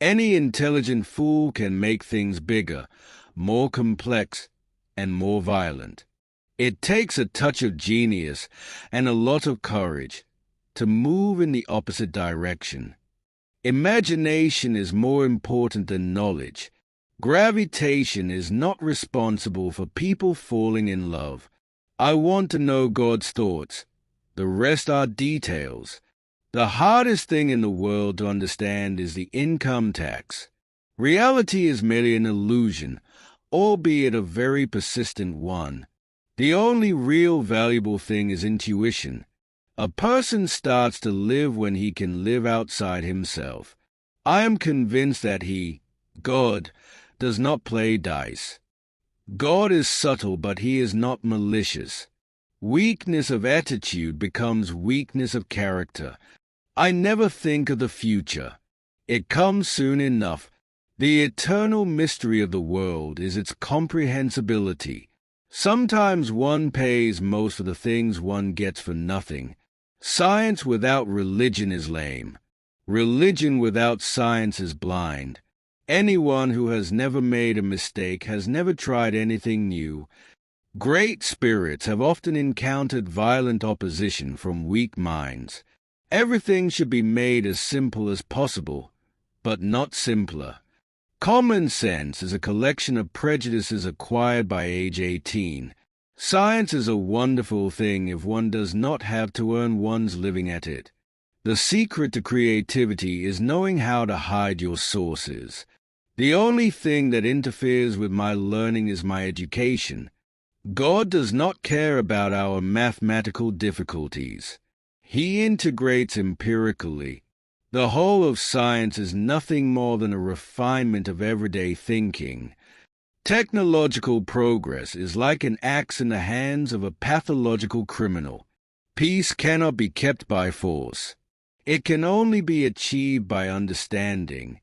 Any intelligent fool can make things bigger, more complex, and more violent. It takes a touch of genius and a lot of courage to move in the opposite direction. Imagination is more important than knowledge. Gravitation is not responsible for people falling in love. I want to know God's thoughts. The rest are details. The hardest thing in the world to understand is the income tax. Reality is merely an illusion, albeit a very persistent one. The only real valuable thing is intuition. A person starts to live when he can live outside himself. I am convinced that he, God, does not play dice. God is subtle, but he is not malicious. Weakness of attitude becomes weakness of character. I never think of the future. It comes soon enough. The eternal mystery of the world is its comprehensibility. Sometimes one pays most for the things one gets for nothing. Science without religion is lame. Religion without science is blind. Anyone who has never made a mistake has never tried anything new. Great spirits have often encountered violent opposition from weak minds. Everything should be made as simple as possible, but not simpler. Common sense is a collection of prejudices acquired by age 18. Science is a wonderful thing if one does not have to earn one's living at it. The secret to creativity is knowing how to hide your sources. The only thing that interferes with my learning is my education. God does not care about our mathematical difficulties. He integrates empirically. The whole of science is nothing more than a refinement of everyday thinking. Technological progress is like an axe in the hands of a pathological criminal. Peace cannot be kept by force. It can only be achieved by understanding.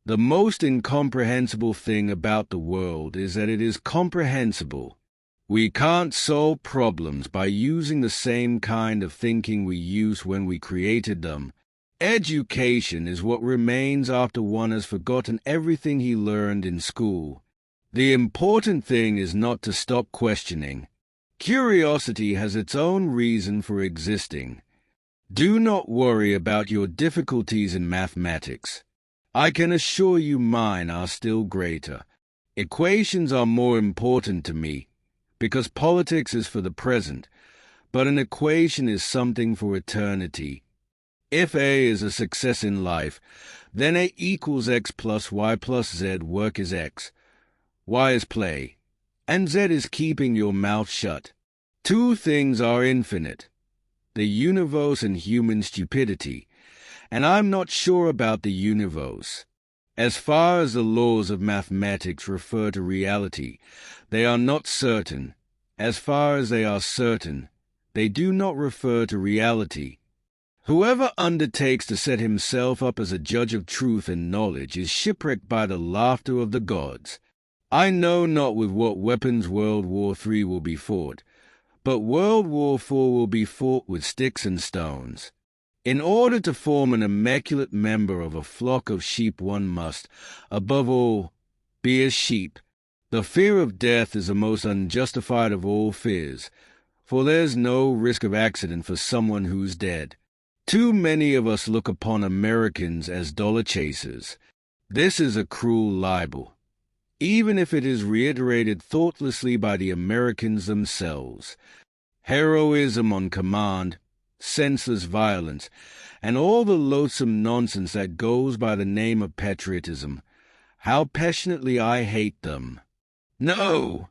The most incomprehensible thing about the world is that it is comprehensible. We can't solve problems by using the same kind of thinking we used when we created them. Education is what remains after one has forgotten everything he learned in school. The important thing is not to stop questioning. Curiosity has its own reason for existing. Do not worry about your difficulties in mathematics. I can assure you mine are still greater. Equations are more important to me, because politics is for the present, but an equation is something for eternity. If A is a success in life, then A equals X plus Y plus Z. Work is X, Y is play, and Z is keeping your mouth shut. Two things are infinite: the universe and human stupidity, and I'm not sure about the universe. As far as the laws of mathematics refer to reality, they are not certain. As far as they are certain, they do not refer to reality. Whoever undertakes to set himself up as a judge of truth and knowledge is shipwrecked by the laughter of the gods. I know not with what weapons World War III will be fought, but World War IV will be fought with sticks and stones. In order to form an immaculate member of a flock of sheep, one must, above all, be a sheep. The fear of death is the most unjustified of all fears, for there's no risk of accident for someone who's dead. Too many of us look upon Americans as dollar chasers. This is a cruel libel, even if it is reiterated thoughtlessly by the Americans themselves. Heroism on command, senseless violence, and all the loathsome nonsense that goes by the name of patriotism. How passionately I hate them. No!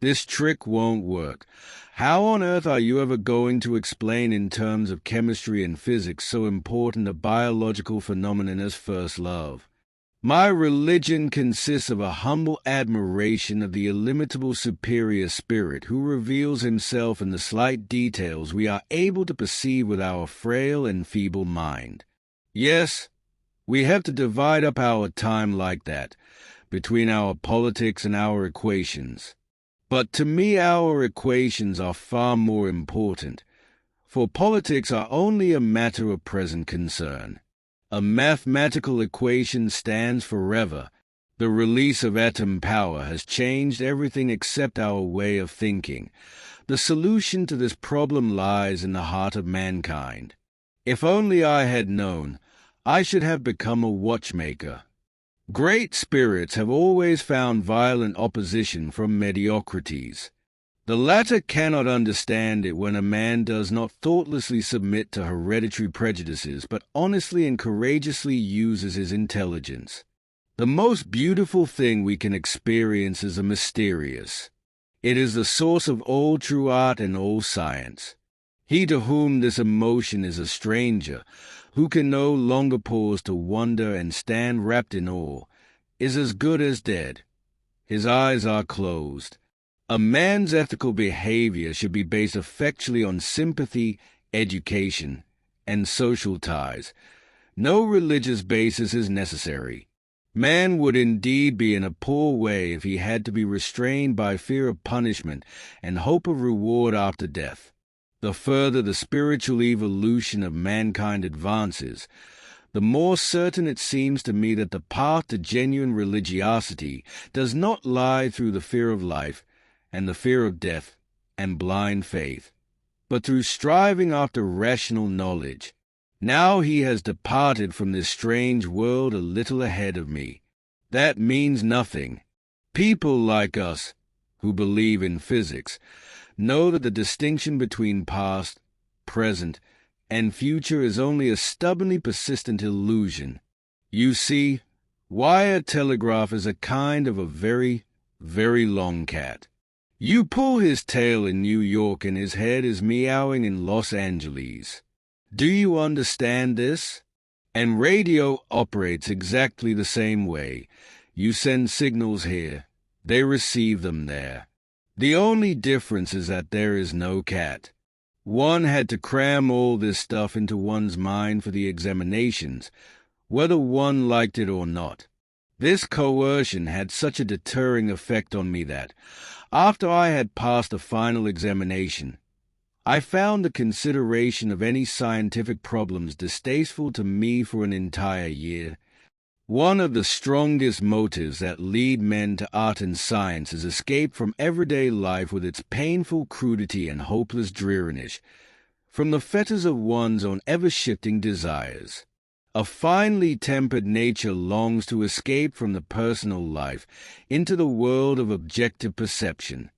This trick won't work. How on earth are you ever going to explain in terms of chemistry and physics so important a biological phenomenon as first love? My religion consists of a humble admiration of the illimitable superior spirit who reveals himself in the slight details we are able to perceive with our frail and feeble mind. Yes, we have to divide up our time like that, between our politics and our equations. But to me our equations are far more important, for politics are only a matter of present concern. A mathematical equation stands forever. The release of atom power has changed everything except our way of thinking. The solution to this problem lies in the heart of mankind. If only I had known, I should have become a watchmaker. Great spirits have always found violent opposition from mediocrities. The latter cannot understand it when a man does not thoughtlessly submit to hereditary prejudices, but honestly and courageously uses his intelligence. The most beautiful thing we can experience is the mysterious. It is the source of all true art and all science. He to whom this emotion is a stranger, who can no longer pause to wonder and stand wrapped in awe, is as good as dead. His eyes are closed. A man's ethical behavior should be based effectually on sympathy, education, and social ties. No religious basis is necessary. Man would indeed be in a poor way if he had to be restrained by fear of punishment and hope of reward after death. The further the spiritual evolution of mankind advances, the more certain it seems to me that the path to genuine religiosity does not lie through the fear of life and the fear of death and blind faith, but through striving after rational knowledge. Now he has departed from this strange world a little ahead of me. That means nothing. People like us, who believe in physics, know that the distinction between past, present, and future is only a stubbornly persistent illusion. You see, wire telegraph is a kind of a very, very long cat. You pull his tail in New York and his head is meowing in Los Angeles. Do you understand this? And radio operates exactly the same way. You send signals here, they receive them there. The only difference is that there is no cat. One had to cram all this stuff into one's mind for the examinations, whether one liked it or not. This coercion had such a deterring effect on me that, after I had passed the final examination, I found the consideration of any scientific problems distasteful to me for an entire year. One of the strongest motives that lead men to art and science is escape from everyday life with its painful crudity and hopeless dreariness, from the fetters of one's own ever-shifting desires. A finely tempered nature longs to escape from the personal life into the world of objective perception.